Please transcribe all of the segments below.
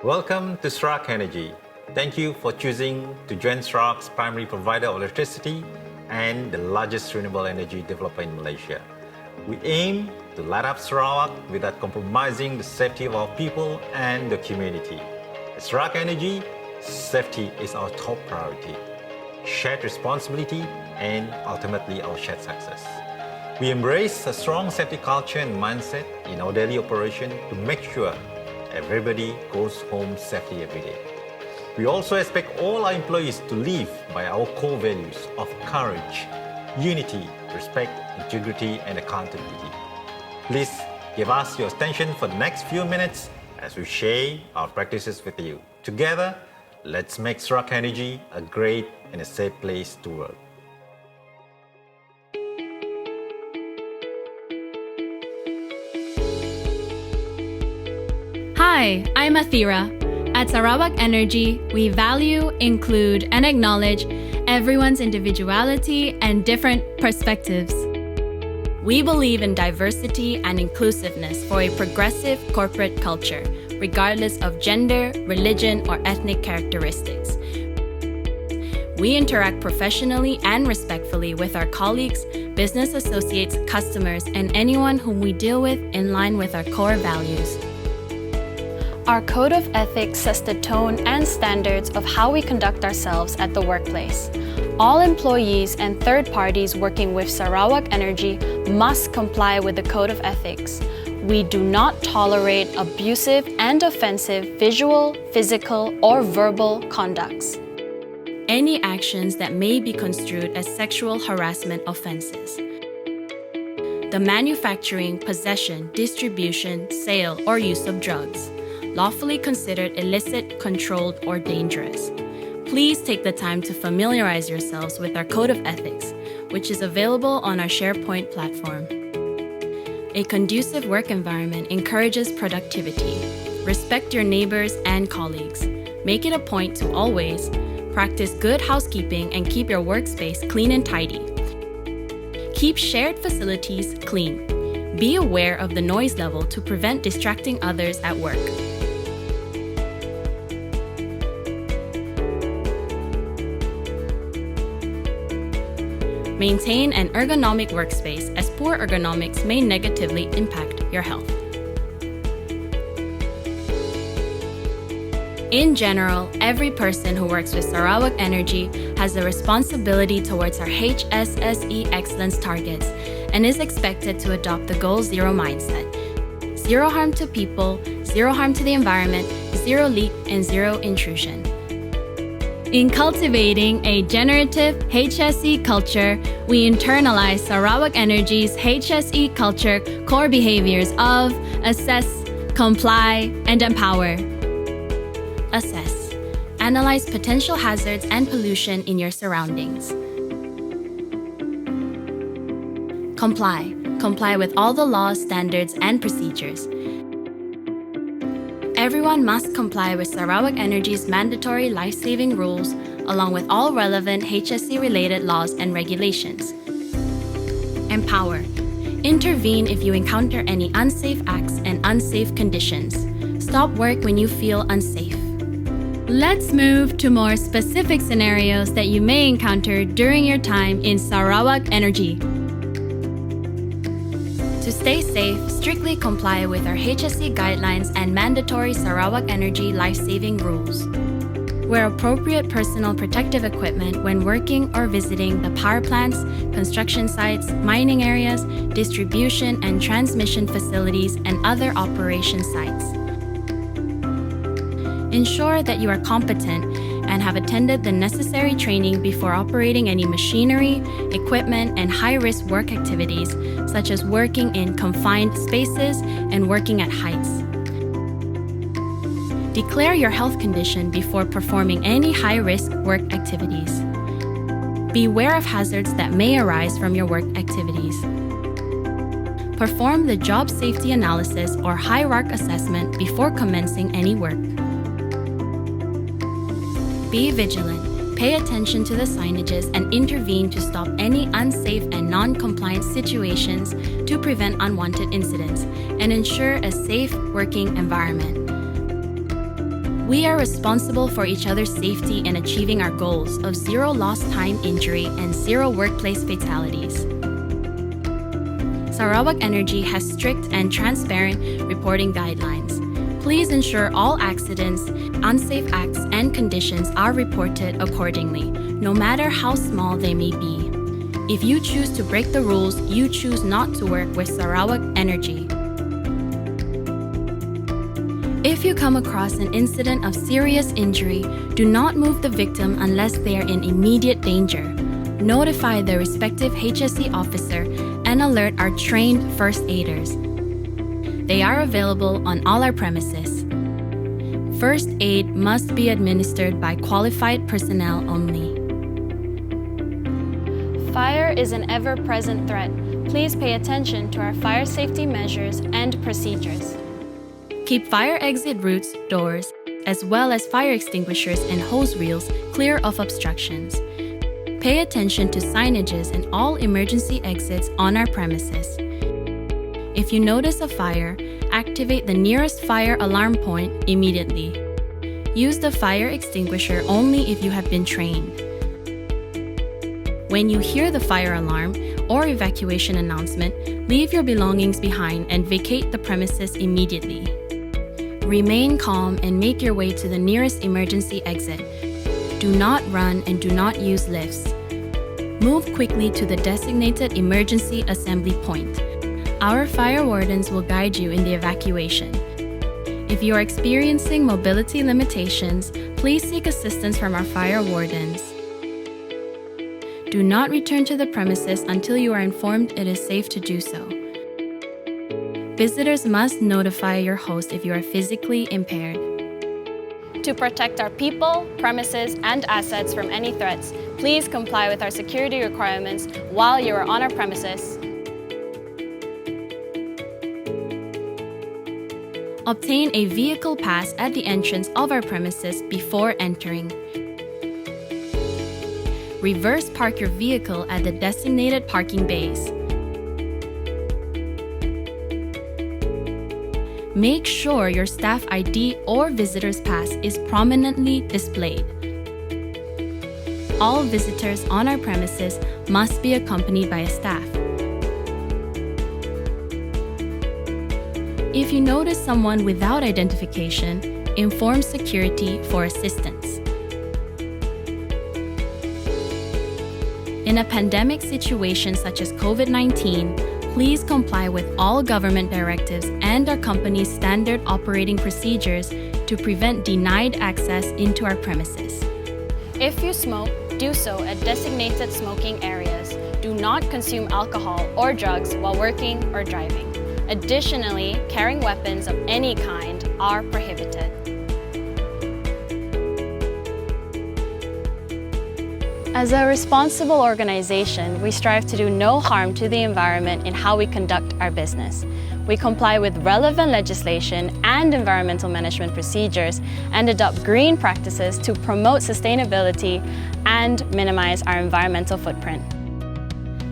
Welcome to Sarawak Energy. Thank you for choosing to join Sarawak's primary provider of electricity and the largest renewable energy developer in Malaysia. We aim to light up Sarawak without compromising the safety of our people and the community. At Sarawak Energy, safety is our top priority, shared responsibility, and ultimately our shared success. We embrace a strong safety culture and mindset in our daily operation to make sure everybody goes home safely every day. We also expect all our employees to live by our core values of courage, unity, respect, integrity, and accountability. Please give us your attention for the next few minutes as we share our practices with you. Together, let's make Sarawak Energy a great and a safe place to work. Hi, I'm Athira. At Sarawak Energy, we value, include, and acknowledge everyone's individuality and different perspectives. We believe in diversity and inclusiveness for a progressive corporate culture, regardless of gender, religion, or ethnic characteristics. We interact professionally and respectfully with our colleagues, business associates, customers, and anyone whom we deal with in line with our core values. Our code of ethics sets the tone and standards of how we conduct ourselves at the workplace. All employees and third parties working with Sarawak Energy must comply with the code of ethics. We do not tolerate abusive and offensive visual, physical, or verbal conducts. Any actions that may be construed as sexual harassment offenses. The manufacturing, possession, distribution, sale, or use of drugs. Lawfully considered illicit, controlled, or dangerous. Please take the time to familiarize yourselves with our Code of Ethics, which is available on our SharePoint platform. A conducive work environment encourages productivity. Respect your neighbors and colleagues. Make it a point to always practice good housekeeping and keep your workspace clean and tidy. Keep shared facilities clean. Be aware of the noise level to prevent distracting others at work. Maintain an ergonomic workspace, as poor ergonomics may negatively impact your health. In general, every person who works with Sarawak Energy has a responsibility towards our HSSE excellence targets and is expected to adopt the Goal Zero mindset. Zero harm to people, zero harm to the environment, zero leak, and zero intrusion. In cultivating a generative HSE culture, we internalize Sarawak Energy's HSE culture core behaviors of assess, comply, and empower. Assess. Analyze potential hazards and pollution in your surroundings. Comply. Comply with all the laws, standards, and procedures. Everyone must comply with Sarawak Energy's mandatory life-saving rules, along with all relevant HSE-related laws and regulations. Empower. Intervene if you encounter any unsafe acts and unsafe conditions. Stop work when you feel unsafe. Let's move to more specific scenarios that you may encounter during your time in Sarawak Energy. To stay safe, strictly comply with our HSE guidelines and mandatory Sarawak Energy life-saving rules. Wear appropriate personal protective equipment when working or visiting the power plants, construction sites, mining areas, distribution and transmission facilities, and other operation sites. Ensure that you are competent and have attended the necessary training before operating any machinery, equipment, and high-risk work activities, such as working in confined spaces and working at heights. Declare your health condition before performing any high-risk work activities. Beware of hazards that may arise from your work activities. Perform the job safety analysis or hierarch assessment before commencing any work. Be vigilant, pay attention to the signages, and intervene to stop any unsafe and non-compliant situations to prevent unwanted incidents and ensure a safe working environment. We are responsible for each other's safety in achieving our goals of zero lost time injury and zero workplace fatalities. Sarawak Energy has strict and transparent reporting guidelines. Please ensure all accidents, unsafe acts, and conditions are reported accordingly, no matter how small they may be. If you choose to break the rules, you choose not to work with Sarawak Energy. If you come across an incident of serious injury, do not move the victim unless they are in immediate danger. Notify the respective HSSE officer and alert our trained first aiders. They are available on all our premises. First aid must be administered by qualified personnel only. Fire is an ever-present threat. Please pay attention to our fire safety measures and procedures. Keep fire exit routes, doors, as well as fire extinguishers and hose reels clear of obstructions. Pay attention to signages and all emergency exits on our premises. If you notice a fire, activate the nearest fire alarm point immediately. Use the fire extinguisher only if you have been trained. When you hear the fire alarm or evacuation announcement, leave your belongings behind and vacate the premises immediately. Remain calm and make your way to the nearest emergency exit. Do not run and do not use lifts. Move quickly to the designated emergency assembly point. Our fire wardens will guide you in the evacuation. If you are experiencing mobility limitations, please seek assistance from our fire wardens. Do not return to the premises until you are informed it is safe to do so. Visitors must notify your host if you are physically impaired. To protect our people, premises, and assets from any threats, please comply with our security requirements while you are on our premises. Obtain a vehicle pass at the entrance of our premises before entering. Reverse park your vehicle at the designated parking bays. Make sure your staff ID or visitor's pass is prominently displayed. All visitors on our premises must be accompanied by a staff. If you notice someone without identification, inform security for assistance. In a pandemic situation such as COVID-19, please comply with all government directives and our company's standard operating procedures to prevent denied access into our premises. If you smoke, do so at designated smoking areas. Do not consume alcohol or drugs while working or driving. Additionally, carrying weapons of any kind are prohibited. As a responsible organization, we strive to do no harm to the environment in how we conduct our business. We comply with relevant legislation and environmental management procedures and adopt green practices to promote sustainability and minimize our environmental footprint.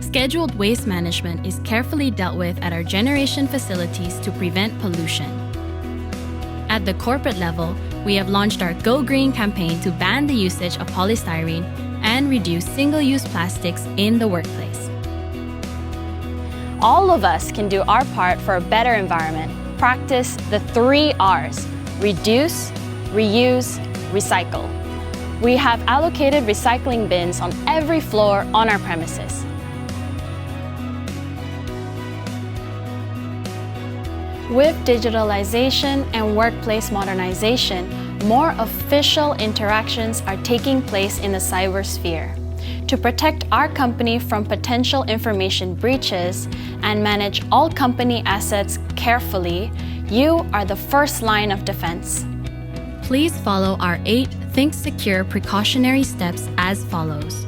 Scheduled waste management is carefully dealt with at our generation facilities to prevent pollution. At the corporate level, we have launched our Go Green campaign to ban the usage of polystyrene and reduce single-use plastics in the workplace. All of us can do our part for a better environment. Practice the 3 R's: reduce, reuse, recycle. We have allocated recycling bins on every floor on our premises. With digitalization and workplace modernization, more official interactions are taking place in the cybersphere. To protect our company from potential information breaches and manage all company assets carefully, you are the first line of defense. Please follow our 8 Think Secure precautionary steps as follows.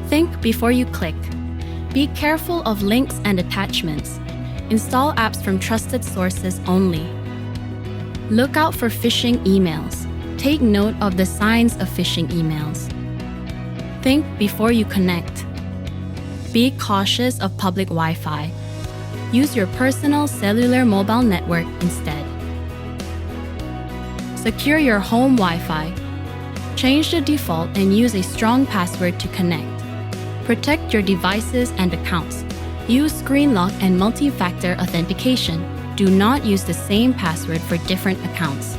Think before you click. Be careful of links and attachments. Install apps from trusted sources only. Look out for phishing emails. Take note of the signs of phishing emails. Think before you connect. Be cautious of public Wi-Fi. Use your personal cellular mobile network instead. Secure your home Wi-Fi. Change the default and use a strong password to connect. Protect your devices and accounts. Use screen lock and multi-factor authentication. Do not use the same password for different accounts.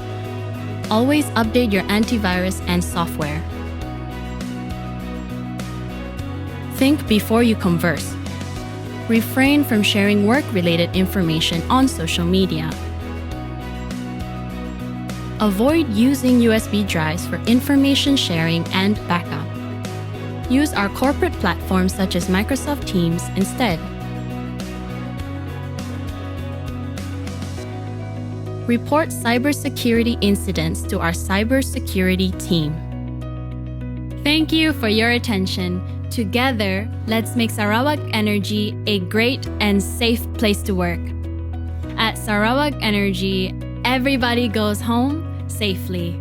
Always update your antivirus and software. Think before you converse. Refrain from sharing work-related information on social media. Avoid using USB drives for information sharing and backup. Use our corporate platforms such as Microsoft Teams instead. Report cybersecurity incidents to our cybersecurity team. Thank you for your attention. Together, let's make Sarawak Energy a great and safe place to work. At Sarawak Energy, everybody goes home safely.